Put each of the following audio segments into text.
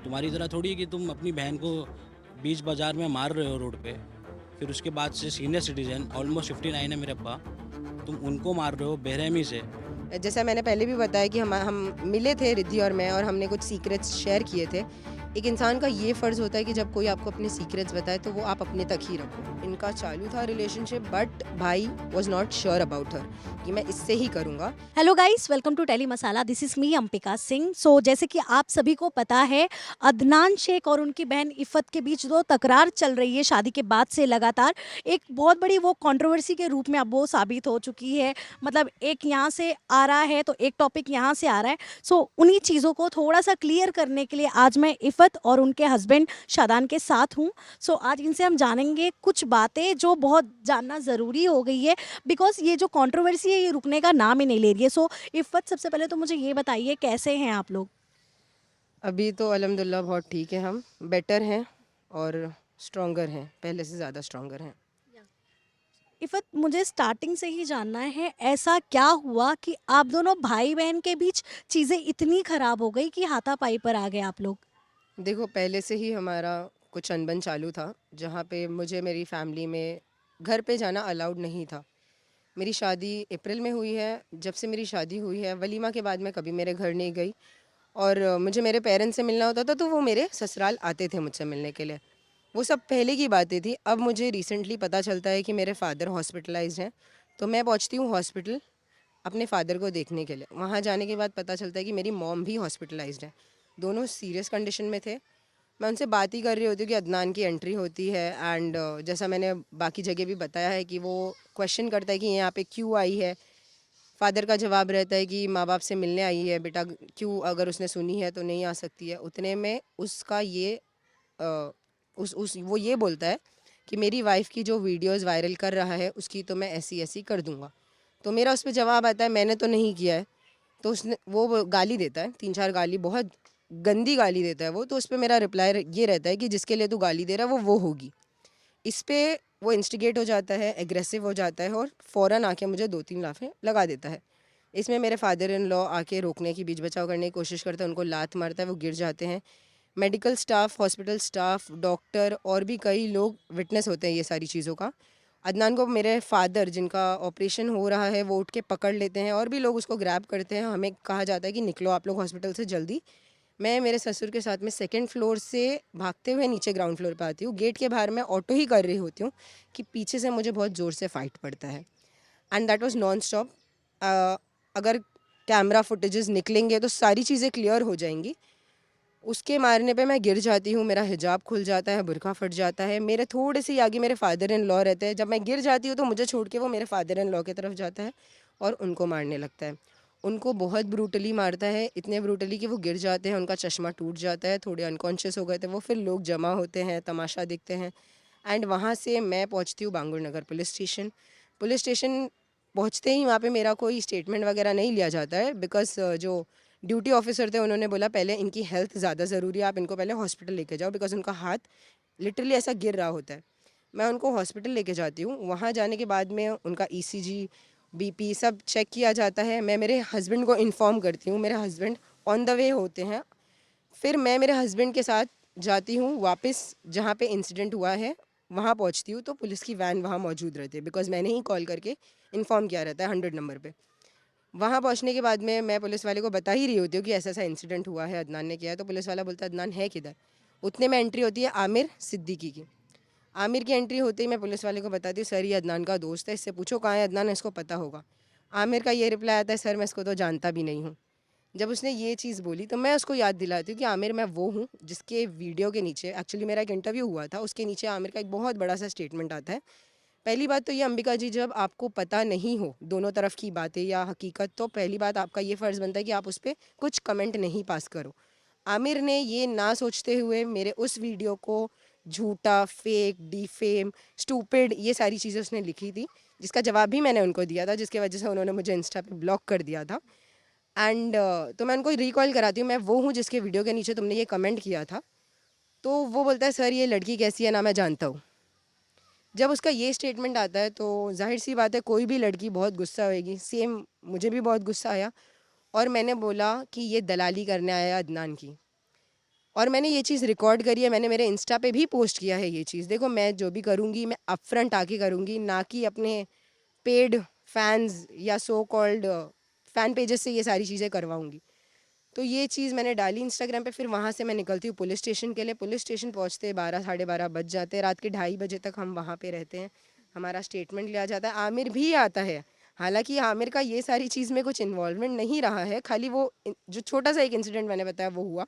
तुम्हारी तरह थोड़ी है कि तुम अपनी बहन को बीच बाजार में मार रहे हो रोड पे, फिर उसके बाद से सीनियर सिटीजन ऑलमोस्ट 59 है मेरे अब्बा, तुम उनको मार रहे हो बेरहमी से। जैसा मैंने पहले भी बताया कि हम मिले थे रिद्धि और मैं, और हमने कुछ सीक्रेट्स शेयर किए थे। एक इंसान का ये फ़र्ज़ होता है कि जब कोई आपको अपने सीक्रेट्स बताए तो वो आप अपने तक ही रखो। इनका चालू था रिलेशनशिप, बट भाई was not sure about her कि मैं इससे ही करूँगा। Hello guys, welcome to Telly Masala. This is me Ampika Singh. So जैसे कि आप सभी को पता है, अदनान शेख और उनकी बहन इफ़त के बीच दो तकरार चल रही है शादी के बाद से लगातार। एक बहुत बड़ी वो कंट्रोवर्सी के रूप में अब वो साबित हो चुकी है। मतलब एक यहाँ से आ रहा है तो एक टॉपिक यहाँ से आ रहा है। सो उन्हीं चीज़ों को थोड़ा सा क्लियर करने के लिए आज मैं इफ़त और उनके हस्बैंड शादान के साथ हूँ। सो आज इनसे हम जानेंगे कुछ बातें जो बहुत जानना ज़रूरी हो गई है, बिकॉज ये जो कंट्रोवर्सी है ये रुकने का नाम ही नहीं ले रही है। सो इफ़त, सबसे पहले तो मुझे ये बताइए, कैसे हैं आप लोग? अभी तो अल्हम्दुलिल्लाह बहुत ठीक है, हम बेटर हैं और स्ट्रॉन्गर हैं, पहले से ज़्यादा स्ट्रॉन्गर हैं। इफ़त, मुझे स्टार्टिंग से ही जानना है, ऐसा क्या हुआ कि आप दोनों भाई बहन के बीच चीज़ें इतनी ख़राब हो गई कि हाथापाई पर आ गए आप लोग? देखो, पहले से ही हमारा कुछ अनबन चालू था, जहाँ पे मुझे मेरी फैमिली में घर पे जाना अलाउड नहीं था। मेरी शादी अप्रैल में हुई है। जब से मेरी शादी हुई है, वलीमा के बाद मैं कभी मेरे घर नहीं गई, और मुझे मेरे पेरेंट्स से मिलना होता था तो वो मेरे ससुराल आते थे मुझसे मिलने के लिए। वो सब पहले की बातें थी। अब मुझे रिसेंटली पता चलता है कि मेरे फादर हॉस्पिटलाइज्ड हैं, तो मैं पहुंचती हूँ हॉस्पिटल अपने फादर को देखने के लिए। वहाँ जाने के बाद पता चलता है कि मेरी मॉम भी हॉस्पिटलाइज्ड है। दोनों सीरियस कंडीशन में थे। मैं उनसे बात ही कर रही होती हूँ कि अदनान की एंट्री होती है, एंड जैसा मैंने बाकी जगह भी बताया है कि वो क्वेश्चन करता है कि यहाँ पे क्यों आई है। फादर का जवाब रहता है कि माँ बाप से मिलने आई है बेटा, क्यों, अगर उसने सुनी है तो नहीं आ सकती है। उतने में उसका ये अ, उस वो ये बोलता है कि मेरी वाइफ की जो वीडियोस वायरल कर रहा है उसकी तो मैं ऐसी ऐसी कर दूंगा। तो मेरा उस पर जवाब आता है मैंने तो नहीं किया है। तो उसने वो गाली देता है, 3-4 गाली, बहुत गंदी गाली देता है वो। तो उस पर मेरा रिप्लाई ये रहता है कि जिसके लिए तू गाली दे रहा है वो होगी। इस पे वो इंस्टिगेट हो जाता है, एग्रेसिव हो जाता है, और फ़ौरन आके मुझे 2-3 लाफे लगा देता है। इसमें मेरे फादर इन लॉ आके रोकने की, बीच बचाव करने की कोशिश करते हैं, उनको लात मारता है, वो गिर जाते हैं। Medical staff, hospital staff, doctor और भी कई लोग विटनेस होते हैं ये सारी चीज़ों का। अदनान को मेरे फादर, जिनका ऑपरेशन हो रहा है, वो उठ के पकड़ लेते हैं, और भी लोग उसको ग्रैब करते हैं। हमें कहा जाता है कि निकलो आप लोग हॉस्पिटल से जल्दी। मैं मेरे ससुर के साथ में सेकंड फ्लोर से भागते हुए नीचे ग्राउंड फ्लोर पे आती हूँ। गेट के बाहर मैं ऑटो ही कर रही होती हूँ कि पीछे से मुझे बहुत ज़ोर से फाइट पड़ता है, and that was non stop. अगर कैमरा फुटेजेस निकलेंगे तो सारी चीज़ें क्लियर हो जाएंगी। उसके मारने पे मैं गिर जाती हूँ, मेरा हिजाब खुल जाता है, बुर्का फट जाता है। मेरे थोड़े से ही आगे मेरे फादर इन लॉ रहते हैं। जब मैं गिर जाती हूँ तो मुझे छोड़ के वो मेरे फादर इन लॉ की तरफ जाता है और उनको मारने लगता है। उनको बहुत ब्रूटली मारता है, इतने ब्रूटली कि वो गिर जाते हैं, उनका चश्मा टूट जाता है, थोड़े अनकॉन्शियस हो गए थे वो। फिर लोग जमा होते हैं, तमाशा देखते हैं, एंड वहाँ से मैं पहुँचती हूँ बांगुर नगर पुलिस स्टेशन। पुलिस स्टेशन पहुँचते ही वहाँ पे मेरा कोई स्टेटमेंट वगैरह नहीं लिया जाता है, बिकॉज जो ड्यूटी ऑफिसर थे उन्होंने बोला पहले इनकी हेल्थ ज़्यादा ज़रूरी है, आप इनको पहले हॉस्पिटल लेके जाओ, बिकॉज उनका हाथ लिटरली ऐसा गिर रहा होता है। मैं उनको हॉस्पिटल लेके जाती हूँ। वहाँ जाने के बाद में उनका ईसीजी, बीपी सब चेक किया जाता है। मैं मेरे हस्बैंड को इन्फॉर्म करती हूँ, मेरे हस्बैंड ऑन द वे होते हैं। फिर मैं मेरे हस्बैंड के साथ जाती हूँ वापस जहाँ पे इंसिडेंट हुआ है। वहाँ पहुँचती हूँ तो पुलिस की वैन वहाँ मौजूद रहती है, बिकॉज मैंने ही कॉल करके इन्फॉर्म किया रहता है 100 नंबर पे। वहाँ पहुँचने के बाद में मैं पुलिस वाले को बता ही रही होती हूँ कि ऐसा ऐसा इंसिडेंट हुआ है, अदनान ने किया है। तो पुलिस वाला बोलता है अदनान है किधर। उतने में एंट्री होती है आमिर सिद्दीकी की। आमिर की एंट्री होते ही मैं पुलिस वाले को बताती हूँ सर ये अदनान का दोस्त है, इससे पूछो कहाँ है अदनान, इसको पता होगा। आमिर का ये रिप्लाई आता है सर मैं इसको तो जानता भी नहीं हूँ। जब उसने ये चीज़ बोली तो मैं उसको याद दिलाती हूँ कि आमिर मैं वो हूँ जिसके वीडियो के नीचे एक्चुअली मेरा एक इंटरव्यू हुआ था, उसके नीचे आमिर का एक बहुत बड़ा सा स्टेटमेंट आता है। पहली बात तो ये अंबिका जी, जब आपको पता नहीं हो दोनों तरफ की बातें या हकीकत, तो पहली बात आपका ये फ़र्ज़ बनता है कि आप उस पर कुछ कमेंट नहीं पास करो। आमिर ने ये ना सोचते हुए मेरे उस वीडियो को झूठा, फेक, डिफेम, स्टूपिड, ये सारी चीज़ें उसने लिखी थी, जिसका जवाब भी मैंने उनको दिया था, जिसकी वजह से उन्होंने मुझे इंस्टा पे ब्लॉक कर दिया था। एंड तो मैं उनको रिकॉल कराती हूँ मैं वो हूँ जिसके वीडियो के नीचे तुमने ये कमेंट किया था। तो वो बोलता है सर ये लड़की कैसी है ना मैं जानता हूँ। जब उसका ये स्टेटमेंट आता है तो जाहिर सी बात है कोई भी लड़की बहुत गुस्सा होएगी। सेम मुझे भी बहुत गुस्सा आया, और मैंने बोला कि ये दलाली करने आया है अदनान की। और मैंने ये चीज़ रिकॉर्ड करी है, मैंने मेरे इंस्टा पे भी पोस्ट किया है ये चीज़। देखो मैं जो भी करूँगी मैं अपफ्रंट आके करूँगी, ना कि अपने पेड फैंस या सो कॉल्ड फ़ैन पेजेस से ये सारी चीज़ें करवाऊँगी। तो ये चीज़ मैंने डाली इंस्टाग्राम पे, फिर वहाँ से मैं निकलती हूँ पुलिस स्टेशन के लिए। पुलिस स्टेशन पहुँचते 12 साढ़े 12 बज जाते हैं, रात के 2:30 बजे तक हम वहाँ पे रहते हैं। हमारा स्टेटमेंट लिया जाता है, आमिर भी आता है। हालाँकि आमिर का ये सारी चीज़ में कुछ इन्वॉल्वमेंट नहीं रहा है, खाली वो जो छोटा सा एक इंसिडेंट मैंने बताया वो हुआ।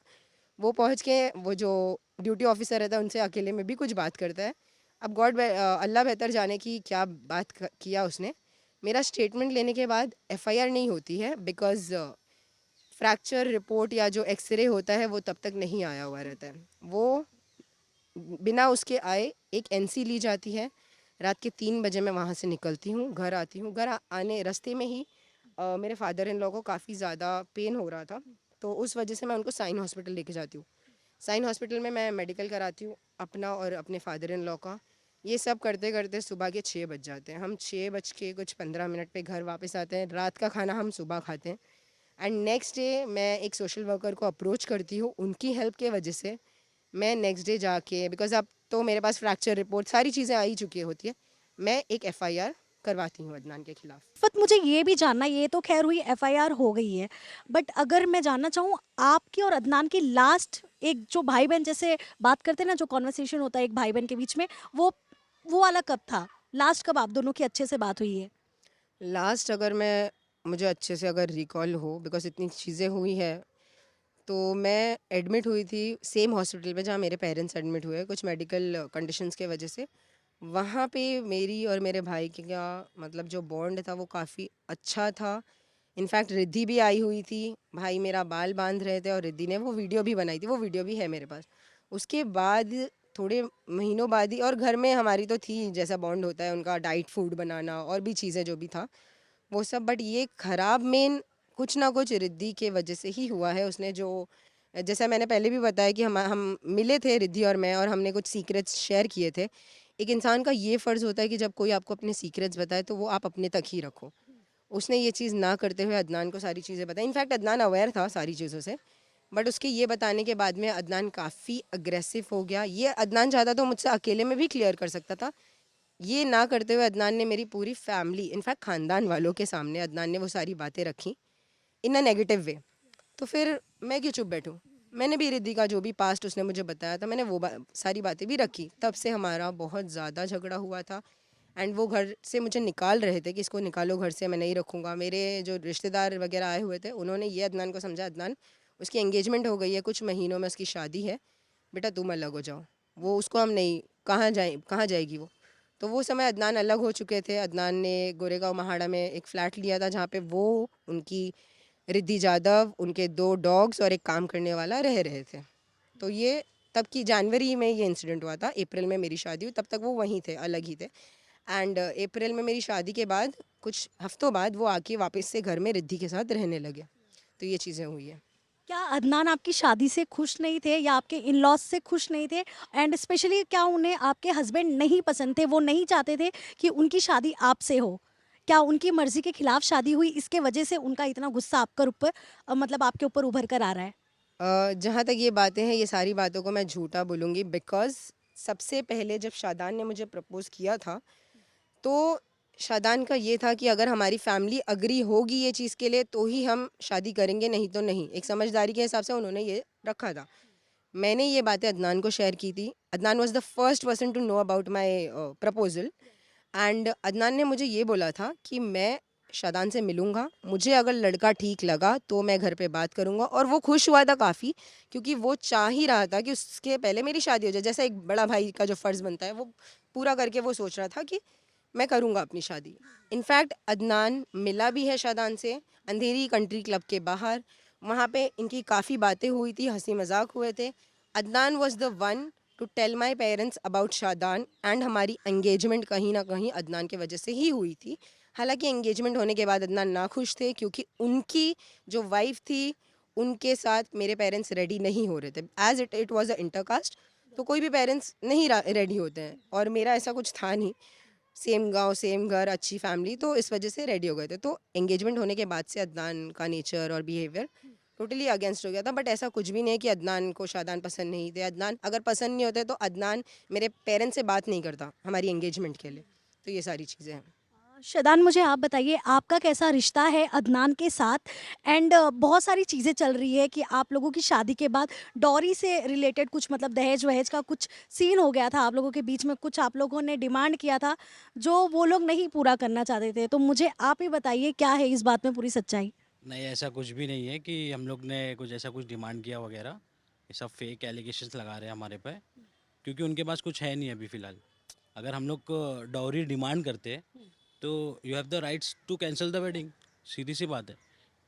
वो पहुँच के वो जो ड्यूटी ऑफिसर रहता है उनसे अकेले में भी कुछ बात करता है। अब अल्लाह बेहतर जाने की क्या बात किया उसने। मेरा स्टेटमेंट लेने के बाद एफआईआर नहीं होती है, बिकॉज़ फ्रैक्चर रिपोर्ट या जो एक्सरे होता है वो तब तक नहीं आया हुआ रहता है। वो बिना उसके आए एक एनसी ली जाती है। रात के 3 बजे मैं वहाँ से निकलती हूँ, घर आती हूँ। घर आने रास्ते में ही मेरे फादर इन लॉ को काफ़ी ज़्यादा पेन हो रहा था, तो उस वजह से मैं उनको साइन हॉस्पिटल लेके जाती हूँ। साइन हॉस्पिटल में मैं मेडिकल कराती हूँ अपना और अपने फादर इन लॉ का। ये सब करते करते सुबह के 6 बज जाते हैं। हम 6 बज के कुछ 15 मिनट पे घर वापस आते हैं। रात का खाना हम सुबह खाते हैं। एंड नेक्स्ट डे मैं एक सोशल वर्कर को अप्रोच करती हूँ, उनकी हेल्प के वजह से मैं नेक्स्ट डे जाके, बिकॉज अब तो मेरे पास फ्रैक्चर रिपोर्ट सारी चीज़ें आई चुकी होती है, मैं एक एफआईआर करवाती हूँ अदनान के खिलाफ। इफ़त, मुझे ये भी जानना, ये तो खैर हुई एफआईआर हो गई है, बट अगर मैं जानना चाहूँ आपकी और अदनान की लास्ट एक जो भाई बहन जैसे बात करते हैं ना, जो कॉन्वर्सेशन होता है एक भाई बहन के बीच में, वो वाला कब था? लास्ट कब आप दोनों की अच्छे से बात हुई है? लास्ट अगर मैं मुझे अच्छे से अगर रिकॉल हो, बिकॉज इतनी चीज़ें हुई है, तो मैं एडमिट हुई थी सेम हॉस्पिटल में जहाँ मेरे पेरेंट्स एडमिट हुए कुछ मेडिकल कंडीशंस के वजह से। वहाँ पे मेरी और मेरे भाई के क्या मतलब जो बॉन्ड था वो काफ़ी अच्छा था। इनफैक्ट रिद्धि भी आई हुई थी, भाई मेरा बाल बांध रहे थे और रिद्धि ने वो वीडियो भी बनाई थी, वो वीडियो भी है मेरे पास। उसके बाद थोड़े महीनों बाद ही, और घर में हमारी तो थी जैसा बॉन्ड होता है उनका, डाइट फूड बनाना और भी चीज़ें जो भी था वो सब, बट ये खराब मेन कुछ ना कुछ रिद्धि के वजह से ही हुआ है। उसने जो, जैसा मैंने पहले भी बताया कि हम मिले थे रिद्धि और मैं, और हमने कुछ सीक्रेट्स शेयर किए थे। एक इंसान का ये फ़र्ज़ होता है कि जब कोई आपको अपने सीक्रेट्स बताए तो वो आप अपने तक ही रखो। उसने ये चीज़ ना करते हुए अदनान को सारी चीज़ें बताई। इनफैक्ट अदनान अवेयर था सारी चीज़ों से, बट उसके ये बताने के बाद में अदनान काफ़ी अग्रेसिव हो गया। ये अदनान चाहता तो मुझसे अकेले में भी क्लियर कर सकता था। ये ना करते हुए अदनान ने मेरी पूरी फैमिली, इनफैक्ट ख़ानदान वालों के सामने अदनान ने वो सारी बातें रखी इन अ नेगेटिव वे। तो फिर मैं क्यों चुप बैठूं? मैंने भी रिद्धि का जो भी पास्ट उसने मुझे बताया था, मैंने वो सारी बातें भी रखी। तब से हमारा बहुत ज़्यादा झगड़ा हुआ था। एंड वो घर से मुझे निकाल रहे थे कि इसको निकालो घर से, मैं नहीं रखूँगा। मेरे जो रिश्तेदार वगैरह आए हुए थे उन्होंने ये अदनान को समझा, अदनान उसकी एंगेजमेंट हो गई है, कुछ महीनों में उसकी शादी है, बेटा तुम अलग हो जाओ। वो उसको हम नहीं, कहाँ जाएगी वो। तो वो समय अदनान अलग हो चुके थे। अदनान ने गोरेगांव महाड़ा में एक फ़्लैट लिया था जहाँ पे वो, उनकी रिद्धि जाधव, उनके 2 डॉग्स और एक काम करने वाला रह रहे थे। तो ये तब की जनवरी में ये इंसिडेंट हुआ था। अप्रैल में मेरी शादी हुई, तब तक वो वहीं थे, अलग ही थे। एंड अप्रैल में मेरी शादी के बाद कुछ हफ्तों बाद वो आके वापस से घर में रिद्धि के साथ रहने लगे। तो ये चीज़ें हुई है। क्या अदनान आपकी शादी से खुश नहीं थे या आपके इन लॉज से खुश नहीं थे? एंड स्पेशली क्या उन्हें आपके हस्बैंड नहीं पसंद थे, वो नहीं चाहते थे कि उनकी शादी आपसे हो? क्या उनकी मर्जी के खिलाफ शादी हुई, इसके वजह से उनका इतना गुस्सा आपके ऊपर मतलब आपके ऊपर उभर कर आ रहा है? जहाँ तक ये बातें हैं, ये सारी बातों को मैं झूठा बोलूँगी, बिकॉज़ सबसे पहले जब शादान ने मुझे प्रपोज़ किया था, तो शादान का ये था कि अगर हमारी फैमिली एग्री होगी ये चीज़ के लिए तो ही हम शादी करेंगे, नहीं तो नहीं। एक समझदारी के हिसाब से उन्होंने ये रखा था। मैंने ये बातें अदनान को शेयर की थी। Adnan was the first person to know about my proposal. And Adnan ने मुझे ये बोला था कि मैं शादान से मिलूँगा, मुझे अगर लड़का ठीक लगा तो मैं घर पे बात करूँगा। और वो खुश हुआ था काफ़ी, क्योंकि वो चाह ही रहा था कि उसके पहले मेरी शादी हो जाए। जैसा एक बड़ा भाई का जो फ़र्ज़ बनता है वो पूरा करके वो सोच रहा था कि मैं करूँगा अपनी शादी। इनफैक्ट अदनान मिला भी है शादान से अंधेरी कंट्री क्लब के बाहर। वहाँ पे इनकी काफ़ी बातें हुई थी, हंसी मजाक हुए थे। Adnan was the one to tell my parents about Shadan. And हमारी एंगेजमेंट कहीं ना कहीं अदनान की वजह से ही हुई थी। हालांकि एंगेजमेंट होने के बाद अदनान नाखुश थे, क्योंकि उनकी जो वाइफ थी उनके साथ मेरे पेरेंट्स रेडी नहीं हो रहे थे। As it was a intercaste, तो कोई भी पेरेंट्स नहीं रेडी होते हैं, और मेरा ऐसा कुछ था नहीं। सेम गांव, सेम घर, अच्छी फैमिली, तो इस वजह से रेडी हो गए थे। तो एंगेजमेंट होने के बाद से अदनान का नेचर और बिहेवियर टोटली अगेंस्ट हो गया था। बट ऐसा कुछ भी नहीं है कि अदनान को शादान पसंद नहीं थे। अदनान अगर पसंद नहीं होते तो अदनान मेरे पेरेंट्स से बात नहीं करता हमारी एंगेजमेंट के लिए। तो ये सारी चीज़ें हैं। शदान, मुझे आप बताइए आपका कैसा रिश्ता है अदनान के साथ। एंड बहुत सारी चीज़ें चल रही है कि आप लोगों की शादी के बाद डॉरी से रिलेटेड कुछ मतलब दहेज वहेज का कुछ सीन हो गया था आप लोगों के बीच में, कुछ आप लोगों ने डिमांड किया था जो वो लोग नहीं पूरा करना चाहते थे। तो मुझे आप ही बताइए क्या है इस बात में पूरी सच्चाई। नहीं, ऐसा कुछ भी नहीं है कि हम लोग ने कुछ ऐसा कुछ डिमांड किया वगैरह। ये सब फेक एलिगेशंस लगा रहे हैं हमारे पे, क्योंकि उनके पास कुछ है नहीं अभी फ़िलहाल। अगर हम लोग डाउरी डिमांड करते तो you have the rights to cancel the wedding, सीधी सी बात है।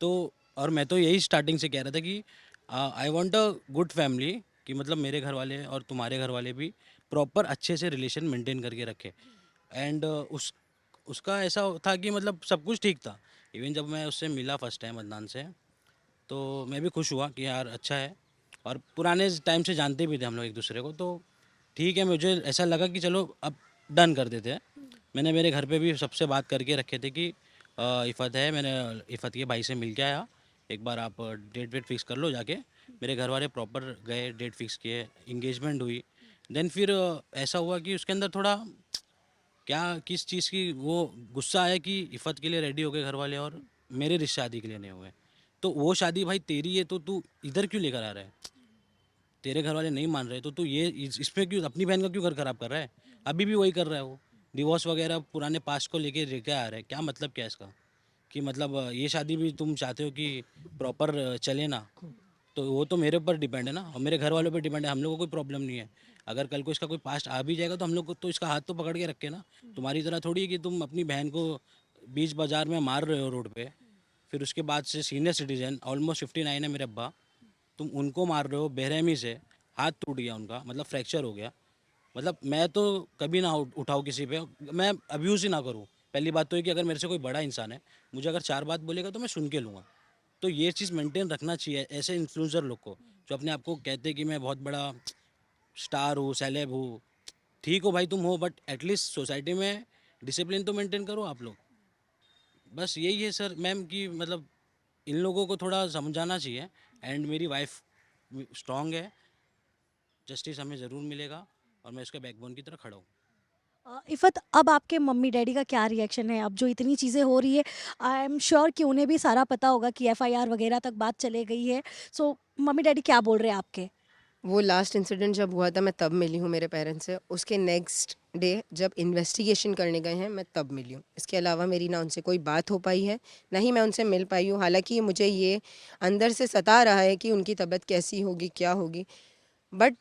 तो और मैं तो यही स्टार्टिंग से कह रहा था कि I want a good family, कि मतलब मेरे घर वाले और तुम्हारे घर वाले भी प्रॉपर अच्छे से रिलेशन मेंटेन करके रखे। एंड उसका ऐसा था कि मतलब सब कुछ ठीक था। इवन जब मैं उससे मिला फर्स्ट टाइम अदनान से, तो मैं भी खुश हुआ कि यार अच्छा है, और पुराने टाइम से जानते भी थे हम लोग एक दूसरे को, तो ठीक है। मुझे ऐसा लगा कि चलो अब डन कर देते हैं। मैंने मेरे घर पे भी सबसे बात करके रखे थे कि इफ़त है, मैंने इफ़त के भाई से मिल के आया, एक बार आप डेट वेट फिक्स कर लो जाके। मेरे घर वाले प्रॉपर गए, डेट फिक्स किए, इंगेजमेंट हुई। देन फिर ऐसा हुआ कि उसके अंदर थोड़ा क्या किस चीज़ की वो गुस्सा आया कि इफ़त के लिए रेडी हो गए घर वाले और मेरे रिश्ते शादी के लिए नहीं हुए। तो वो शादी भाई तेरी है, तो तू इधर क्यों लेकर आ रहा है? तेरे घर वाले नहीं मान रहे तो तू ये इसमें क्यों अपनी बहन का क्यों घर खराब कर रहा है? अभी भी वही कर रहा है वो, डिवोर्स वगैरह पुराने पास्ट को लेके लेके आ रहा है। क्या मतलब क्या है इसका? कि मतलब ये शादी भी तुम चाहते हो कि प्रॉपर चले ना, तो वो तो मेरे ऊपर डिपेंड है ना, और मेरे घर वालों पर डिपेंड है। हम लोगों को कोई प्रॉब्लम नहीं है। अगर कल को इसका कोई पास्ट आ भी जाएगा तो हम लोग को तो इसका हाथ तो पकड़ के रखे ना। तुम्हारी तरह थोड़ी है कि तुम अपनी बहन को बीच बाजार में मार रहे हो रोड पे, फिर उसके बाद से सीनियर सिटीजन ऑलमोस्ट 59 है मेरे अब्बा, तुम उनको मार रहे हो बेरहमी से। हाथ टूट गया उनका, मतलब फ्रैक्चर हो गया। मतलब मैं तो कभी ना उठाऊँ किसी पे, मैं अब्यूज़ ही ना करूँ। पहली बात तो ये कि अगर मेरे से कोई बड़ा इंसान है, मुझे अगर 4 बात बोलेगा तो मैं सुन के लूँगा। तो ये चीज़ मेंटेन रखना चाहिए ऐसे इन्फ्लुएंसर लोग को, जो अपने आप को कहते हैं कि मैं बहुत बड़ा स्टार हूँ, सेलेब हूँ। ठीक हो भाई तुम हो, बट एटलीस्ट सोसाइटी में डिसिप्लिन तो मेंटेन करो आप लोग। बस यही है सर मैम, कि मतलब इन लोगों को थोड़ा समझाना चाहिए। एंड मेरी वाइफ स्ट्रांग है, जस्टिस हमें ज़रूर मिलेगा, और मैं उसके बैकबोन की तरह खड़ा हूँ। इफ़त, अब आपके मम्मी डैडी का क्या रिएक्शन है अब जो इतनी चीज़ें हो रही है। आई एम श्योर कि उन्हें भी सारा पता होगा कि एफआईआर वगैरह तक बात चले गई है। सो मम्मी डैडी क्या बोल रहे हैं आपके। वो लास्ट इंसिडेंट जब हुआ था मैं तब मिली हूँ मेरे पेरेंट्स से। उसके नेक्स्ट डे जब इन्वेस्टिगेशन करने गए हैं मैं तब मिली हूँ। इसके अलावा मेरी ना उनसे कोई बात हो पाई है, ना ही मैं उनसे मिल पाई हूँ। हालांकि मुझे ये अंदर से सता रहा है कि उनकी तबीयत कैसी होगी, क्या होगी। बट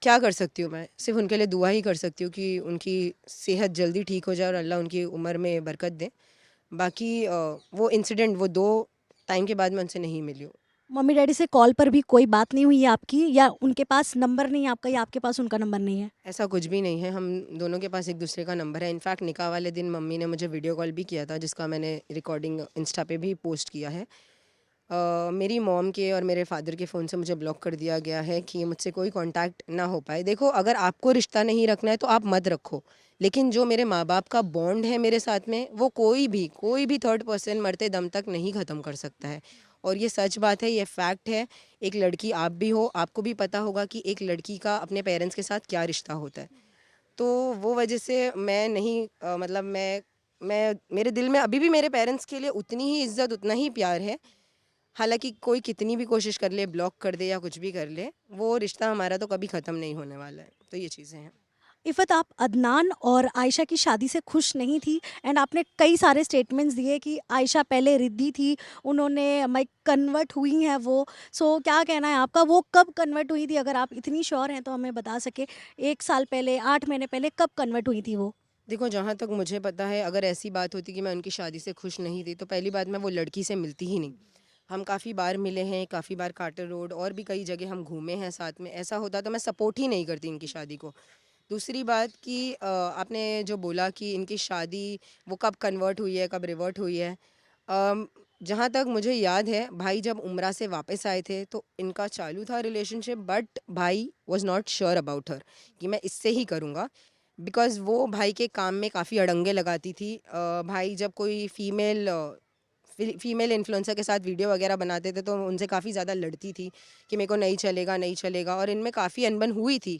क्या कर सकती हूँ मैं? सिर्फ उनके लिए दुआ ही कर सकती हूँ कि उनकी सेहत जल्दी ठीक हो जाए और अल्लाह उनकी उम्र में बरकत दे। बाकी वो इंसिडेंट वो 2 टाइम के बाद मैं उनसे नहीं मिली हूँ। मम्मी डैडी से कॉल पर भी कोई बात नहीं हुई है आपकी, या उनके पास नंबर नहीं है आपका, या आपके पास उनका नंबर नहीं है। ऐसा कुछ भी नहीं है, हम दोनों के पास एक दूसरे का नंबर है। इनफैक्ट निकाह वाले दिन मम्मी ने मुझे वीडियो कॉल भी किया था, जिसका मैंने रिकॉर्डिंग इंस्टा पे भी पोस्ट किया है। मेरी मॉम के और मेरे फादर के फ़ोन से मुझे ब्लॉक कर दिया गया है कि मुझसे कोई कांटेक्ट ना हो पाए। देखो, अगर आपको रिश्ता नहीं रखना है तो आप मत रखो, लेकिन जो मेरे माँ बाप का बॉन्ड है मेरे साथ में, वो कोई भी थर्ड पर्सन मरते दम तक नहीं ख़त्म कर सकता है। और ये सच बात है, ये फैक्ट है। एक लड़की आप भी हो, आपको भी पता होगा कि एक लड़की का अपने पेरेंट्स के साथ क्या रिश्ता होता है। तो वो वजह से मैं नहीं मतलब मैं मेरे दिल में अभी भी मेरे पेरेंट्स के लिए उतनी ही इज्जत, उतना ही प्यार है। हालांकि कोई कितनी भी कोशिश कर ले, ब्लॉक कर दे या कुछ भी कर ले, वो रिश्ता हमारा तो कभी ख़त्म नहीं होने वाला है। तो ये चीज़ें हैं। इफ़त, आप अदनान और आयशा की शादी से खुश नहीं थी। एंड आपने कई सारे स्टेटमेंट्स दिए कि आयशा पहले रिद्दी थी, उन्होंने माइक कन्वर्ट हुई हैं वो। सो क्या कहना है आपका, वो कब कन्वर्ट हुई थी? अगर आप इतनी श्योर हैं तो हमें बता सके। 1 साल पहले, 8 महीने पहले कब कन्वर्ट हुई थी वो। देखो, जहाँ तक मुझे पता है, अगर ऐसी बात होती कि मैं उनकी शादी से खुश नहीं थी, तो पहली बात मैं वो लड़की से मिलती ही नहीं। हम काफ़ी बार मिले हैं, काफ़ी बार कार्टर रोड और भी कई जगह हम घूमे हैं साथ में। ऐसा होता तो मैं सपोर्ट ही नहीं करती इनकी शादी को। दूसरी बात कि आपने जो बोला कि इनकी शादी वो कब कन्वर्ट हुई है, कब रिवर्ट हुई है। अम, जहाँ तक मुझे याद है, भाई जब उम्रा से वापस आए थे तो इनका चालू था रिलेशनशिप, बट भाई was not sure about her कि मैं इससे ही करूँगा। बिकॉज़ वो भाई के काम में काफ़ी अड़ंगे लगाती थी। भाई जब कोई फीमेल इन्फ्लुएंसर के साथ वीडियो वगैरह बनाते थे तो उनसे काफ़ी ज़्यादा लड़ती थी कि मेरे को नहीं चलेगा नहीं चलेगा, और इनमें काफ़ी अनबन हुई थी।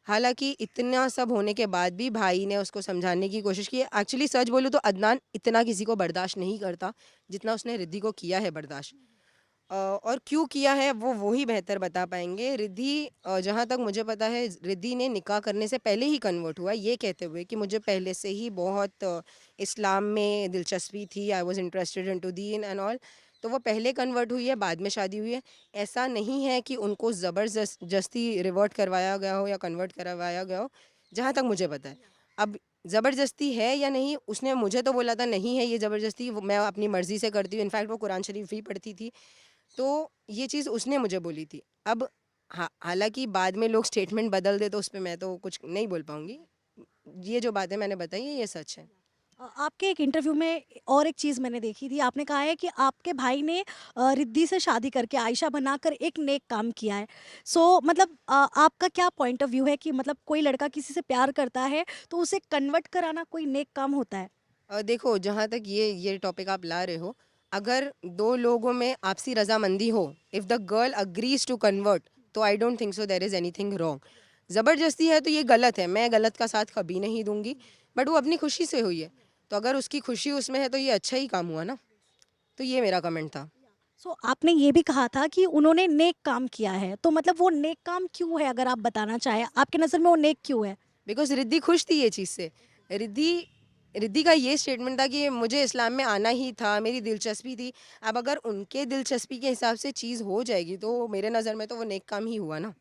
हालांकि इतना सब होने के बाद भी भाई ने उसको समझाने की कोशिश की। एक्चुअली सच बोलूँ तो अदनान इतना किसी को बर्दाश्त नहीं करता जितना उसने रिद्धि को किया है बर्दाश्त। और क्यों किया है वो ही बेहतर बता पाएंगे। रिद्धि, जहाँ तक मुझे पता है, रिद्धि ने निकाह करने से पहले ही कन्वर्ट हुआ, ये कहते हुए कि मुझे पहले से ही बहुत इस्लाम में दिलचस्पी थी, I was interested in to दीन एंड ऑल। तो वो पहले कन्वर्ट हुई है, बाद में शादी हुई है। ऐसा नहीं है कि उनको ज़बरदस्ती रिवर्ट करवाया गया हो या कन्वर्ट करवाया गया हो, जहाँ तक मुझे पता है। अब ज़बरदस्ती है या नहीं, उसने मुझे तो बोला था नहीं है ये ज़बरदस्ती, मैं अपनी मर्ज़ी से करती हूँ। इनफैक्ट वो कुरान शरीफ भी पढ़ती थी, तो ये चीज़ उसने मुझे बोली थी। अब हालांकि बाद में लोग स्टेटमेंट बदल दे तो उस पे मैं तो कुछ नहीं बोल पाऊंगी। ये जो बातें मैंने बताई है ये सच है। आपके एक इंटरव्यू में और एक चीज़ मैंने देखी थी, आपने कहा है कि आपके भाई ने रिद्धि से शादी करके आयशा बनाकर एक नेक काम किया है। सो मतलब आपका क्या पॉइंट ऑफ व्यू है कि मतलब कोई लड़का किसी से प्यार करता है तो उसे कन्वर्ट कराना कोई नेक काम होता है? देखो, जहाँ तक ये टॉपिक आप ला रहे हो, अगर दो लोगों में आपसी रजामंदी हो, if the girl agrees to convert, तो I don't think so there is anything wrong. ज़बरदस्ती है तो ये गलत है, मैं गलत का साथ कभी नहीं दूंगी। बट वो अपनी खुशी से हुई है, तो अगर उसकी खुशी उसमें है तो ये अच्छा ही काम हुआ ना। तो ये मेरा कमेंट था। सो आपने ये भी कहा था कि उन्होंने नेक काम किया है, तो मतलब वो नेक काम क्यों है, अगर आप बताना चाहें आपके नज़र में वो नेक क्यों है? बिकॉज रिद्धि खुश थी ये चीज़ से। रिद्धि रिद्धि का ये स्टेटमेंट था कि मुझे इस्लाम में आना ही था, मेरी दिलचस्पी थी। अब अगर उनके दिलचस्पी के हिसाब से चीज़ हो जाएगी तो मेरे नज़र में तो वो नेक काम ही हुआ ना।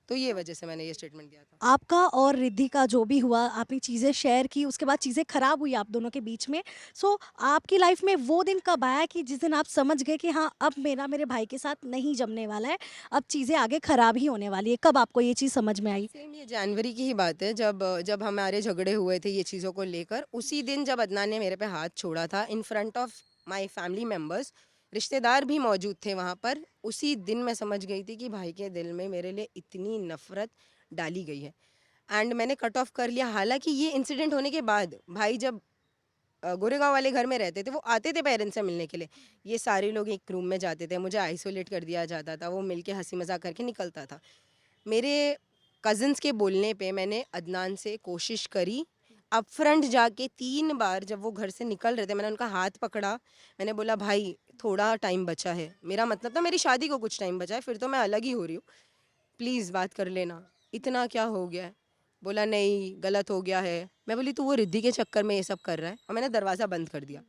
तो ये वजह से मैंने ये स्टेटमेंट दिया था। आपका और रिद्धि का जो भी हुआ, आपने चीज़ें शेयर की, उसके बाद चीज़ें खराब हुई आप दोनों के बीच में। सो आपकी लाइफ में वो दिन कब आया कि जिस दिन आप समझ गए कि हाँ, अब मेरा मेरे भाई के साथ नहीं जमने वाला है, अब चीज़ें आगे खराब ही होने वाली है? कब आपको ये चीज़ समझ में आई? सेम ये जनवरी की ही बात है, जब जब हमारे झगड़े हुए थे ये चीज़ों को लेकर। उसी दिन जब अदनान ने मेरे पे हाथ छोड़ा था in front of my family members, रिश्तेदार भी मौजूद थे वहाँ पर। उसी दिन मैं समझ गई थी कि भाई के दिल में मेरे लिए इतनी नफ़रत डाली गई है, एंड मैंने कट ऑफ कर लिया। हालांकि ये इंसिडेंट होने के बाद भाई जब गोरेगांव वाले घर में रहते थे, वो आते थे पेरेंट्स से मिलने के लिए। ये सारे लोग एक रूम में जाते थे, मुझे आइसोलेट कर दिया जाता था, वो मिलके हंसी मजाक करके निकलता था। मेरे कज़न्स के बोलने पे मैंने अदनान से कोशिश करी, अप फ्रंट जाके 3 बार जब वो घर से निकल रहे थे मैंने उनका हाथ पकड़ा। मैंने बोला भाई थोड़ा टाइम बचा है, मेरा मतलब था मेरी शादी को कुछ टाइम बचा है, फिर तो मैं अलग ही हो रही हूँ, प्लीज़ बात कर लेना, इतना क्या हो गया है। बोला नहीं गलत हो गया है। मैं बोली तू वो रिद्धि के चक्कर में ये सब कर रहा है, और मैंने दरवाज़ा बंद कर दिया।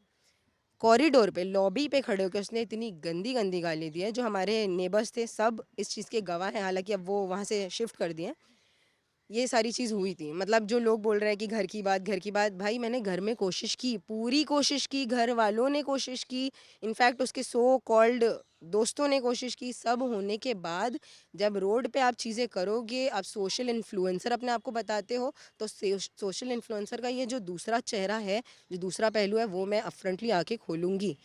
कॉरिडोर पे लॉबी पे खड़े होकर उसने इतनी गंदी गंदी गाली दी है, जो हमारे नेबर्स थे सब इस चीज़ के गवाह हैं। हालांकि अब वो वहाँ से शिफ्ट कर दिए हैं। ये सारी चीज़ हुई थी। मतलब जो लोग बोल रहे हैं कि घर की बात, भाई मैंने घर में कोशिश की, पूरी कोशिश की, घर वालों ने कोशिश की, इनफैक्ट उसके सो कॉल्ड दोस्तों ने कोशिश की। सब होने के बाद जब रोड पे आप चीज़ें करोगे, आप सोशल इन्फ्लुएंसर अपने आप को बताते हो, तो सोशल इन्फ्लुएंसर का ये जो दूसरा चेहरा है, जो दूसरा पहलू है, वो मैं अपफ्रंटली आके खोलूँगी।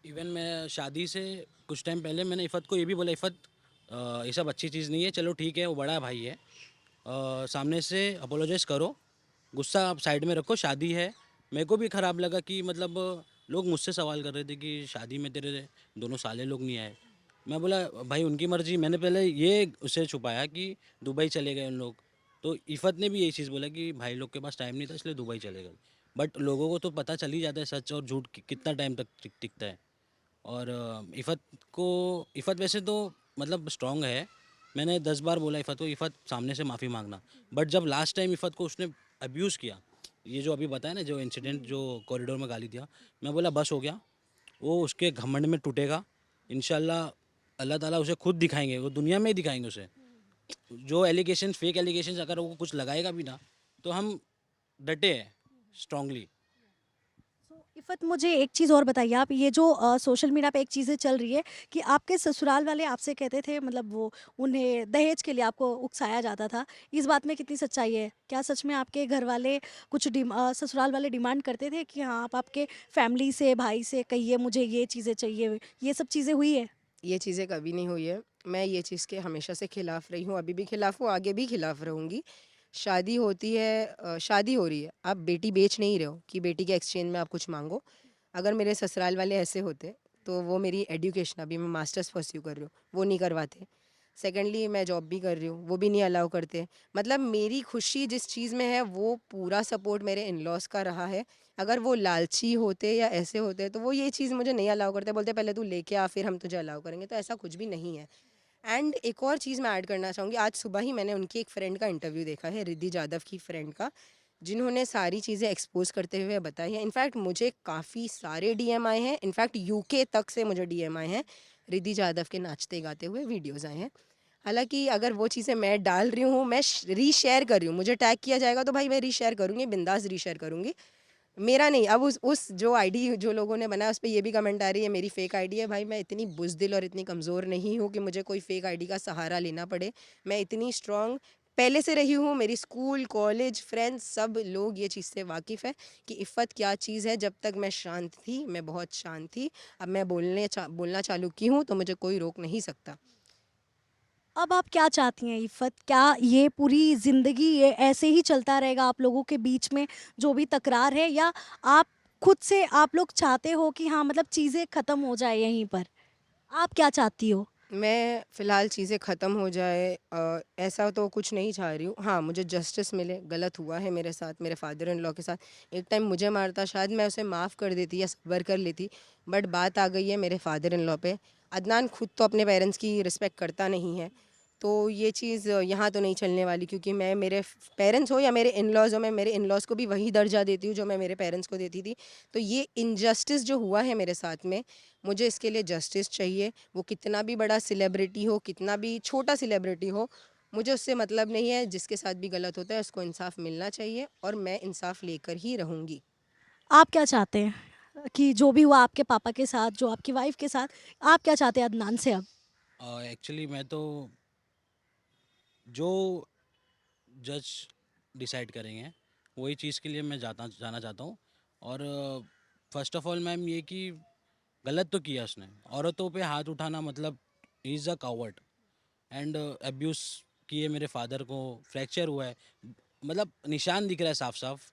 इवन मैं शादी से कुछ टाइम पहले मैंने इफ़त को ये भी बोला, इफ़त ये सब अच्छी चीज़ नहीं है, चलो ठीक है वो बड़ा भाई है, सामने से अपोलोजाइज़ करो, गुस्सा आप साइड में रखो, शादी है। मेरे को भी ख़राब लगा कि मतलब लोग मुझसे सवाल कर रहे थे कि शादी में तेरे दोनों साले लोग नहीं आए। मैं बोला भाई उनकी मर्ज़ी। मैंने पहले ये उससे छुपाया कि दुबई चले गए उन लोग। तो इफ़त ने भी यही चीज़ बोला कि भाई लोग के पास टाइम नहीं था इसलिए दुबई चले गए। बट लोगों को तो पता चल ही जाता है सच और झूठ कितना टाइम तक टिकता है। और इफ़त वैसे तो मतलब स्ट्रांग है। मैंने 10 बार बोला इफ़त को, इफ़त सामने से माफ़ी मांगना। बट जब लास्ट टाइम इफ़त को उसने अब्यूज़ किया, ये जो अभी बताया ना जो इंसिडेंट जो कॉरिडोर में गाली दिया, मैं बोला बस हो गया। वो उसके घमंड में टूटेगा इंशाल्लाह। अल्लाह ताला उसे खुद दिखाएंगे, वो दुनिया में ही दिखाएंगे उसे। जो एलिगेशन फेक एलिगेशन अगर वो कुछ लगाएगा भी ना, तो हम डटे हैं स्ट्रांगली। सो इफ़त मुझे एक चीज़ और बताइए आप, ये जो सोशल मीडिया पे एक चीज़ें चल रही है कि आपके ससुराल वाले आपसे कहते थे, मतलब वो उन्हें दहेज के लिए आपको उकसाया जाता था, इस बात में कितनी सच्चाई है? क्या सच में आपके घर वाले कुछ ससुराल वाले डिमांड करते थे कि हाँ, आप आपके फैमिली से, भाई से कहिए मुझे ये चीज़ें चाहिए, ये सब चीज़ें हुई है? ये चीज़ें कभी नहीं हुई है। मैं ये चीज़ के हमेशा से खिलाफ रही हूँ, अभी भी खिलाफ हूँ, आगे भी खिलाफ रहूँगी। शादी होती है, शादी हो रही है, आप बेटी बेच नहीं रहे हो कि बेटी के एक्सचेंज में आप कुछ मांगो। अगर मेरे ससुराल वाले ऐसे होते तो वो मेरी एजुकेशन, अभी मैं मास्टर्स परस्यू कर रही हूँ, वो नहीं करवाते। सेकेंडली मैं जॉब भी कर रही हूँ, वो भी नहीं अलाउ करते। मतलब मेरी खुशी जिस चीज़ में है वो पूरा सपोर्ट मेरे इन लॉज का रहा है। अगर वो लालची होते या ऐसे होते तो वो ये चीज़ मुझे नहीं अलाउ करते, बोलते पहले तू लेके आ फिर हम तुझे अलाउ करेंगे। तो ऐसा कुछ भी नहीं है। एंड एक और चीज़ मैं ऐड करना चाहूँगी, आज सुबह ही मैंने उनकी एक फ्रेंड का इंटरव्यू देखा है, रिद्धि जादव की फ्रेंड का, जिन्होंने सारी चीज़ें एक्सपोज करते हुए बताई हैं। इनफैक्ट मुझे काफ़ी सारे डीएम आए हैं, इनफैक्ट यूके तक से मुझे डीएम आए हैं, रिद्धि जादव के नाचते गाते हुए वीडियोज़ आए हैं। हालांकि अगर वो चीज़ें मैं डाल रही हूँ, मैं रीशेयर कर रही हूँ, मुझे टैग किया जाएगा तो भाई मैं रीशेयर करूँगी, बिंदास रीशेयर करूँगी, मेरा नहीं। अब उस जो आईडी जो लोगों ने बनाया उस पे ये भी कमेंट आ रही है मेरी फेक आईडी है। भाई मैं इतनी बुज़दिल और इतनी कमज़ोर नहीं हूँ कि मुझे कोई फेक आईडी का सहारा लेना पड़े। मैं इतनी स्ट्रॉन्ग पहले से रही हूँ। मेरी स्कूल कॉलेज फ्रेंड्स सब लोग ये चीज़ से वाकिफ़ है कि इफ़्फ़त क्या चीज़ है। जब तक मैं शांत थी, मैं बहुत शांत थी। अब मैं बोलना चालू की हूँ तो मुझे कोई रोक नहीं सकता। अब आप क्या चाहती हैं इफ़त? क्या ये पूरी ज़िंदगी ये ऐसे ही चलता रहेगा आप लोगों के बीच में जो भी तकरार है, या आप खुद से आप लोग चाहते हो कि हाँ मतलब चीज़ें ख़त्म हो जाए यहीं पर? आप क्या चाहती हो? मैं फ़िलहाल चीज़ें ख़त्म हो जाए ऐसा तो कुछ नहीं चाह रही हूँ। हाँ, मुझे जस्टिस मिले, गलत हुआ है मेरे साथ, मेरे फादर इन लॉ के साथ। एक टाइम मुझे मारता, शायद मैं उसे माफ़ कर देती या सब्र कर लेती, बट बात आ गई है मेरे फादर इन लॉ पे। अदनान खुद तो अपने पेरेंट्स की रिस्पेक्ट करता नहीं है, तो ये चीज़ यहाँ तो नहीं चलने वाली, क्योंकि मैं मेरे पेरेंट्स हो या मेरे इन लॉज़ हो, मैं मेरे इन लॉज़ को भी वही दर्जा देती हूँ जो मैं मेरे पेरेंट्स को देती थी। तो ये इनजस्टिस जो हुआ है मेरे साथ में, मुझे इसके लिए जस्टिस चाहिए। वो कितना भी बड़ा सेलिब्रिटी हो, कितना भी छोटा सेलिब्रिटी हो, मुझे उससे मतलब नहीं है। जिसके साथ भी गलत होता है उसको इंसाफ मिलना चाहिए और मैं इंसाफ लेकर ही रहूँगी। आप क्या चाहते हैं कि जो भी हुआ आपके पापा के साथ, जो आपकी वाइफ़ के साथ, आप क्या चाहते हैं अदनान से अब? एक्चुअली मैं तो जो जज डिसाइड करेंगे वही चीज़ के लिए मैं जाना चाहता हूँ। और फर्स्ट ऑफ ऑल मैम ये कि गलत तो किया उसने, औरतों पे हाथ उठाना मतलब he is a coward. And abuse किए मेरे फादर को, फ्रैक्चर हुआ है, मतलब निशान दिख रहा है साफ साफ,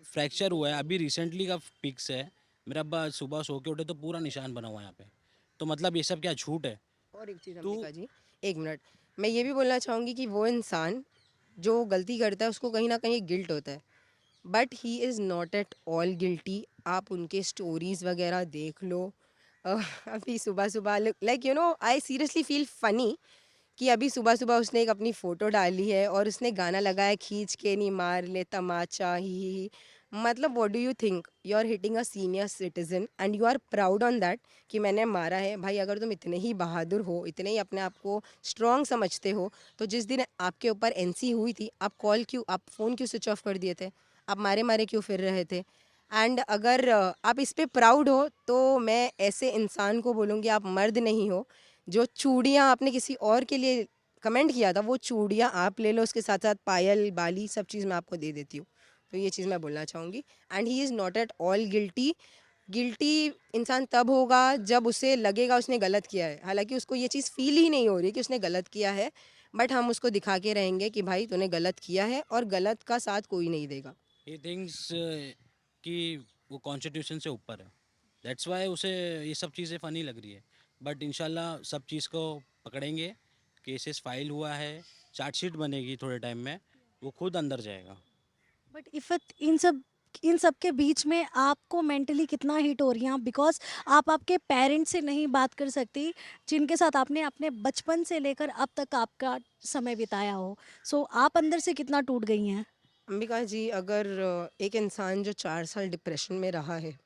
फ्रैक्चर हुआ है। अभी रिसेंटली का पिक्स है, मेरा अब्बा सुबह सो के उठे तो पूरा निशान बना हुआ है यहाँ पे। तो मतलब ये सब क्या झूठ है? और एक चीज़ तो अंबिका जी, एक मिनट, मैं ये भी बोलना चाहूँगी कि वो इंसान जो गलती करता है उसको कहीं ना कहीं गिल्ट होता है, but he is not at all guilty. आप उनके स्टोरीज वगैरह देख लो। अभी सुबह सुबह like I seriously feel funny कि अभी सुबह सुबह उसने एक अपनी फ़ोटो डाली है और उसने गाना लगाया खींच के नी मार ले तमाचा ही। मतलब what do you think, you are hitting a senior citizen and you are proud on that कि मैंने मारा है। भाई अगर तुम इतने ही बहादुर हो, इतने ही अपने आप को स्ट्रॉन्ग समझते हो, तो जिस दिन आपके ऊपर एनसी हुई थी आप फ़ोन क्यों स्विच ऑफ कर दिए थे? आप मारे मारे क्यों फिर रहे थे? एंड अगर आप इस पे प्राउड हो तो मैं ऐसे इंसान को बोलूँगी आप मर्द नहीं हो। जो चूड़ियाँ आपने किसी और के लिए कमेंट किया था, वो चूड़ियाँ आप ले लो, उसके साथ साथ पायल बाली सब चीज़ मैं आपको दे देती हूँ। तो ये चीज़ मैं बोलना चाहूँगी। And he is not at all guilty. Guilty इंसान तब होगा जब उसे लगेगा उसने गलत किया है, हालांकि उसको ये चीज़ फील ही नहीं हो रही कि उसने गलत किया है, बट हम उसको दिखा के रहेंगे कि भाई तूने गलत किया है और गलत का साथ कोई नहीं देगा। ही थिंक्स कि वो कॉन्स्टिट्यूशन से ऊपर है, दैट्स वाई उसे ये सब चीज़ें फ़नी लग रही है। बट इंशाल्लाह सब चीज़ को पकड़ेंगे, केसेस फाइल हुआ है, चार्जशीट बनेगी थोड़े टाइम में, वो खुद अंदर जाएगा। बट इफ़त इन सब के बीच में आपको मेंटली कितना हिट हो रही हैं आप? बिकॉज़ आप आपके पेरेंट्स से नहीं बात कर सकती, जिनके साथ आपने अपने बचपन से लेकर अब तक आपका समय बिताया हो। सो आप अंदर से कितना टूट गई हैं? अंबिका जी, अगर एक इंसान जो 4 साल डिप्रेशन में रहा है,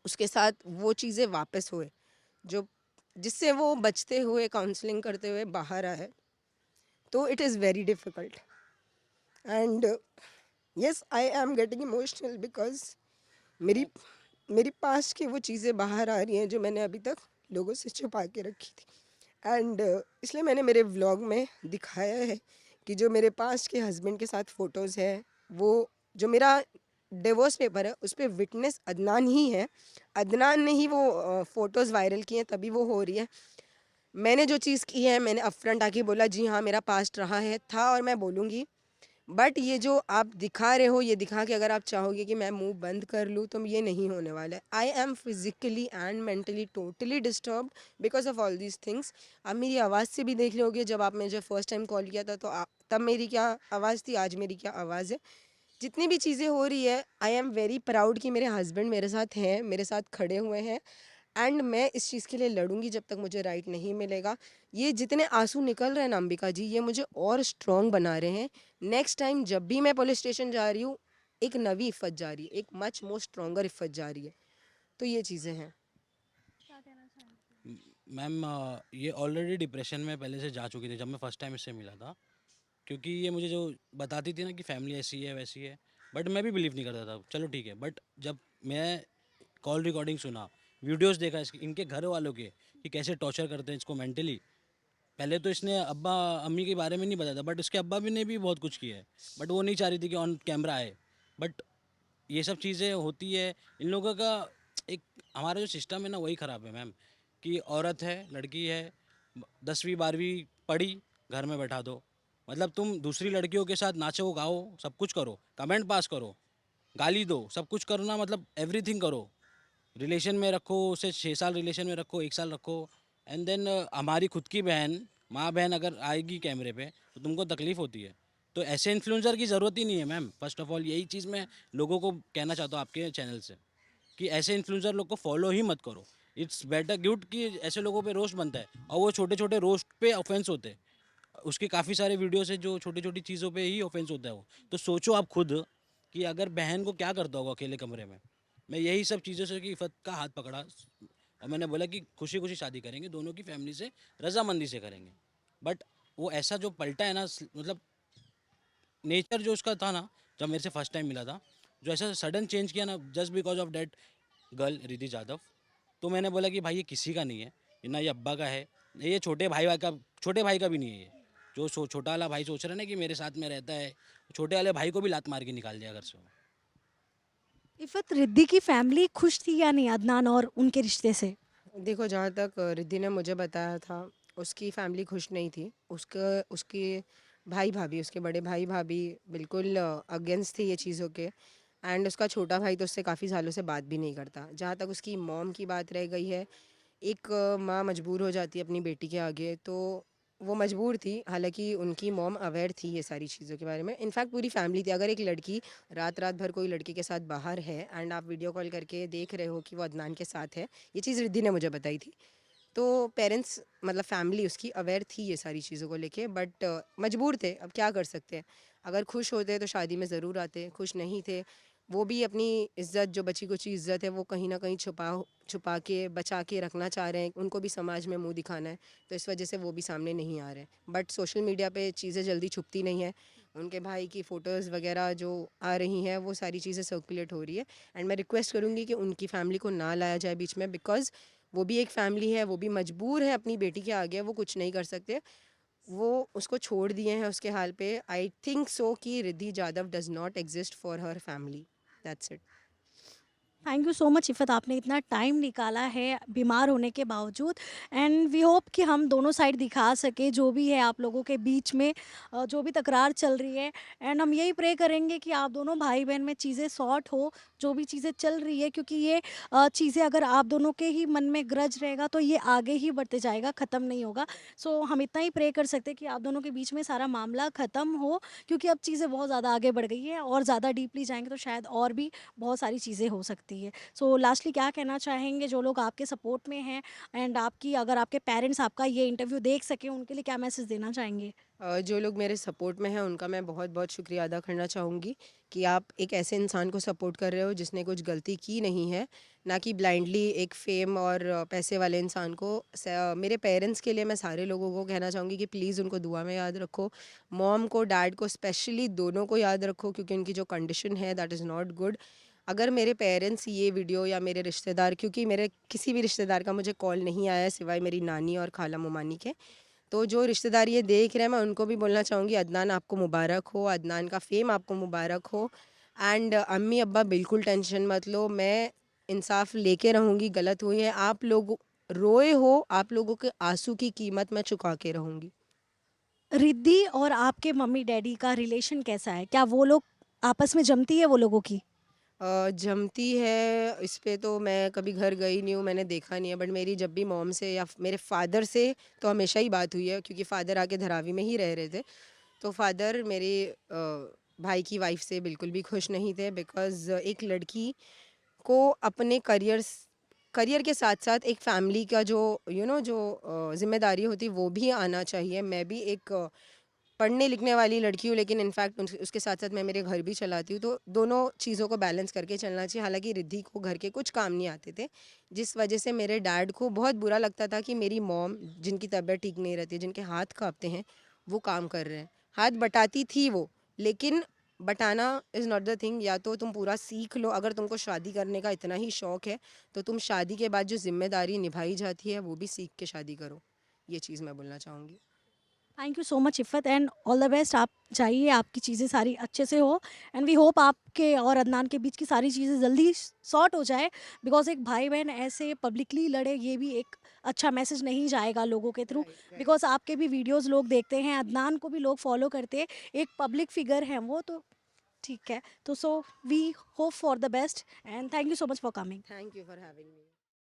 उसके साथ वो चीज़ें वापस हुए जो जिससे वो बचते हुए काउंसलिंग करते हुए बाहर आए, तो it is very difficult. And yes, I am getting emotional because मेरी मेरी पास्ट की वो चीज़ें बाहर आ रही हैं जो मैंने अभी तक लोगों से छुपा के रखी थी। एंड इसलिए मैंने मेरे व्लॉग में दिखाया है कि जो मेरे पास्ट के हस्बैंड के साथ फ़ोटोज़ है, वो जो मेरा डिवोर्स पेपर है उस पे विटनेस अदनान ही है। अदनान ने ही वो फ़ोटोज़ वायरल किए हैं, तभी वो हो रही है। मैंने जो चीज़ की है मैंने अपफ्रंट आके बोला जी हाँ मेरा पास्ट रहा है था और मैं बोलूँगी। बट ये जो आप दिखा रहे हो, ये दिखा के अगर आप चाहोगे कि मैं मुंह बंद कर लूँ, तो ये नहीं होने वाला है। I am physically and mentally totally disturb because of all these things. आप मेरी आवाज़ से भी देख लोगे, जब आप मुझे फर्स्ट टाइम कॉल किया था तो तब मेरी क्या आवाज़ थी, आज मेरी क्या आवाज़ है। जितनी भी चीज़ें हो रही है, आई एम वेरी प्राउड कि मेरे हस्बैंड मेरे साथ हैं, मेरे साथ खड़े हुए हैं, एंड मैं इस चीज़ के लिए लड़ूंगी जब तक मुझे राइट नहीं मिलेगा। ये जितने आंसू निकल रहे हैं ना अंबिका जी, ये मुझे और स्ट्रॉन्ग बना रहे हैं। नेक्स्ट टाइम जब भी मैं पुलिस स्टेशन जा रही हूँ, एक नवी इफ़्फ़त जा रही है, एक मच मोर स्ट्रॉन्गर इफ़्फ़त जा रही है। तो ये चीज़ें हैं। मैम ये ऑलरेडी डिप्रेशन में पहले से जा चुकी थी जब मैं फर्स्ट टाइम इससे मिला था, क्योंकि ये मुझे जो बताती थी ना कि फैमिली ऐसी है वैसी है, बट मैं भी बिलीव नहीं करता था, चलो ठीक है। बट जब मैं कॉल रिकॉर्डिंग सुना, वीडियोस देखा इसके, इनके घर वालों के कि कैसे टॉर्चर करते हैं इसको मेंटली। पहले तो इसने अब्बा अम्मी के बारे में नहीं बताया था, बट उसके अब्बा भी ने भी बहुत कुछ किया है, बट वो नहीं चाह रही थी कि ऑन कैमरा आए। बट ये सब चीज़ें होती है इन लोगों का। एक हमारा जो सिस्टम है ना वही ख़राब है मैम, कि औरत है, लड़की है, 10वीं 12वीं पढ़ी, घर में बैठा दो। मतलब तुम दूसरी लड़कियों के साथ नाचो गाओ, सब कुछ करो, कमेंट पास करो, गाली दो, सब कुछ करना, मतलब एवरीथिंग करो। रिलेशन में रखो उसे, 6 साल रिलेशन में रखो, 1 साल रखो, एंड देन हमारी खुद की बहन, माँ बहन अगर आएगी कैमरे पे तो तुमको तकलीफ़ होती है। तो ऐसे इन्फ्लुएंसर की ज़रूरत ही नहीं है मैम। फर्स्ट ऑफ ऑल यही चीज़ मैं लोगों को कहना चाहता हूँ आपके चैनल से, कि ऐसे इन्फ्लुएंसर लोग को फॉलो ही मत करो। इट्स बेटर गुड कि ऐसे लोगों पे रोस्ट बनता है, और वो छोटे छोटे रोस्ट पे ऑफेंस होते हैं। उसके काफ़ी सारे वीडियोस है जो छोटी छोटी चीज़ों पे ही ऑफेंस होता है वो। तो सोचो आप खुद कि अगर बहन को क्या करता होगा अकेले कमरे में। मैं यही सब चीज़ों से कि इफ़त का हाथ पकड़ा, और मैंने बोला कि खुशी खुशी शादी करेंगे, दोनों की फैमिली से रजामंदी से करेंगे। बट वो ऐसा जो पलटा है ना, मतलब नेचर जो उसका था ना, जब मेरे से फर्स्ट टाइम मिला था, जो ऐसा सडन चेंज किया ना just because of that girl Riddhi Jadhav. तो मैंने बोला कि भाई ये किसी का नहीं है, ये ना ये अब्बा का है, ना ये छोटे भाई का भी नहीं है। ये जो छोटा वाला भाई सोच रहा है ना कि मेरे साथ में रहता है, छोटे वाले भाई को भी लात मार के निकाल दिया घर से वो। इफ़त, रिद्धि की फैमिली खुश थी या नहीं अदनान और उनके रिश्ते से? देखो, जहाँ तक रिद्धि ने मुझे बताया था, उसकी फैमिली खुश नहीं थी। उसका उसके भाई भाभी, उसके बड़े भाई भाभी बिल्कुल अगेंस्ट थे ये चीज़ों के। एंड उसका छोटा भाई तो उससे काफ़ी सालों से बात भी नहीं करता। जहाँ तक उसकी मॉम की बात रह गई है, एक माँ मजबूर हो जाती है अपनी बेटी के आगे, तो वो मजबूर थी। हालांकि उनकी मॉम अवेयर थी ये सारी चीज़ों के बारे में, इनफैक्ट पूरी फैमिली थी। अगर एक लड़की रात रात भर कोई लड़के के साथ बाहर है एंड आप वीडियो कॉल करके देख रहे हो कि वो अदनान के साथ है, ये चीज़ रिद्धि ने मुझे बताई थी। तो पेरेंट्स, मतलब फैमिली उसकी अवेयर थी ये सारी चीज़ों को लेके, बट मजबूर थे। अब क्या कर सकते हैं। अगर खुश होते तो शादी में ज़रूर आते, खुश नहीं थे। वो भी अपनी इज्जत, जो बची कुची इज्जत है, वो कहीं ना कहीं छुपा के बचा के रखना चाह रहे हैं। उनको भी समाज में मुंह दिखाना है, तो इस वजह से वो भी सामने नहीं आ रहे हैं। बट सोशल मीडिया पे चीज़ें जल्दी छुपती नहीं है। उनके भाई की फ़ोटोज़ वगैरह जो आ रही हैं, वो सारी चीज़ें सर्कुलेट हो रही है। एंड मैं रिक्वेस्ट करूँगी कि उनकी फैमिली को ना लाया जाए बीच में, बिकॉज़ वो भी एक फैमिली है, वो भी मजबूर है अपनी बेटी के आगे, वो कुछ नहीं कर सकते। वो उसको छोड़ दिए हैं उसके हाल पे। आई थिंक सो कि Riddhi Jadhav does not exist for her family. That's it. Thank you so much Iffat, आपने इतना टाइम निकाला है बीमार होने के बावजूद, एंड वी होप कि हम दोनों साइड दिखा सके जो भी है आप लोगों के बीच में, जो भी तकरार चल रही है। एंड हम यही प्रे करेंगे कि आप दोनों भाई बहन में चीज़ें सॉर्ट हो, जो भी चीज़ें चल रही है, क्योंकि ये चीज़ें अगर आप दोनों के ही मन में ग्रज रहेगा तो ये आगे ही बढ़ते जाएगा, ख़त्म नहीं होगा। सो हम इतना ही प्रे कर सकते हैं कि आप दोनों के बीच में सारा मामला ख़त्म हो, क्योंकि अब चीज़ें बहुत ज़्यादा आगे बढ़ गई है और ज़्यादा डीपली जाएंगे तो शायद और भी बहुत सारी चीज़ें हो सकती है। सो लास्टली क्या कहना चाहेंगे जो लोग आपके सपोर्ट में हैं, एंड आपकी, अगर आपके पेरेंट्स आपका ये इंटरव्यू देख सकें, उनके लिए क्या मैसेज देना चाहेंगे? जो लोग मेरे सपोर्ट में हैं, उनका मैं बहुत बहुत शुक्रिया अदा करना चाहूँगी कि आप एक ऐसे इंसान को सपोर्ट कर रहे हो जिसने कुछ गलती की नहीं है, ना कि ब्लाइंडली एक फेम और पैसे वाले इंसान को। मेरे पेरेंट्स के लिए मैं सारे लोगों को कहना चाहूँगी कि प्लीज़ उनको दुआ में याद रखो। मॉम को, डैड को, स्पेशली दोनों को याद रखो, क्योंकि उनकी जो कंडीशन है दैट इज़ नॉट गुड। अगर मेरे पेरेंट्स ये वीडियो, या मेरे रिश्तेदार, क्योंकि मेरे किसी भी रिश्तेदार का मुझे कॉल नहीं आया है सिवाय मेरी नानी और खाला मुमानी के, तो जो रिश्तेदार ये देख रहे हैं, मैं उनको भी बोलना चाहूँगी, अदनान आपको मुबारक हो, अदनान का फ़ेम आपको मुबारक हो। एंड अम्मी अब्बा बिल्कुल टेंशन मत लो, मैं इंसाफ लेके रहूँगी। गलत हुई है, आप लोग रोए हो, आप लोगों के आंसू की कीमत मैं चुका के रहूँगी। रिद्धि और आपके मम्मी डैडी का रिलेशन कैसा है? क्या वो लोग आपस में जमती है वो लोगों की? जमती है इस पे तो मैं कभी घर गई नहीं हूँ, मैंने देखा नहीं है, बट मेरी जब भी मॉम से या मेरे फादर से तो हमेशा ही बात हुई है, क्योंकि फादर आके धारावी में ही रह रहे थे। तो फादर मेरे भाई की वाइफ से बिल्कुल भी खुश नहीं थे, बिकॉज़ एक लड़की को अपने करियर के साथ साथ एक फैमिली का जो जो जिम्मेदारी होती है वो भी आना चाहिए। मैं भी एक पढ़ने लिखने वाली लड़की हूँ, लेकिन इनफैक्ट उसके साथ साथ मैं मेरे घर भी चलाती हूँ, तो दोनों चीज़ों को बैलेंस करके चलना चाहिए। हालांकि रिद्धि को घर के कुछ काम नहीं आते थे, जिस वजह से मेरे डैड को बहुत बुरा लगता था कि मेरी मॉम, जिनकी तबीयत ठीक नहीं रहती, जिनके हाथ कांपते हैं, वो काम कर रहे हैं। हाथ बटाती थी वो, लेकिन बटाना इज़ नॉट द थिंग। या तो तुम पूरा सीख लो, अगर तुमको शादी करने का इतना ही शौक है तो तुम शादी के बाद जो जिम्मेदारी निभाई जाती है वो भी सीख के शादी करो। ये चीज़ मैं बोलना चाहूँगी। Thank you so much Iffat and all the best. आप चाहिए आपकी चीज़ें सारी अच्छे से हो एंड वी होप आपके और अदनान के बीच की सारी चीज़ें जल्दी सॉर्ट हो जाए, बिकॉज एक भाई बहन ऐसे पब्लिकली लड़े ये भी एक अच्छा मैसेज नहीं जाएगा लोगों के थ्रू, बिकॉज आपके भी वीडियोस लोग देखते हैं, अदनान को भी लोग फॉलो करते हैं, एक पब्लिक फिगर हैं वो, तो ठीक है। तो so we hope for the best and thank you so much for coming. Thank you for having me.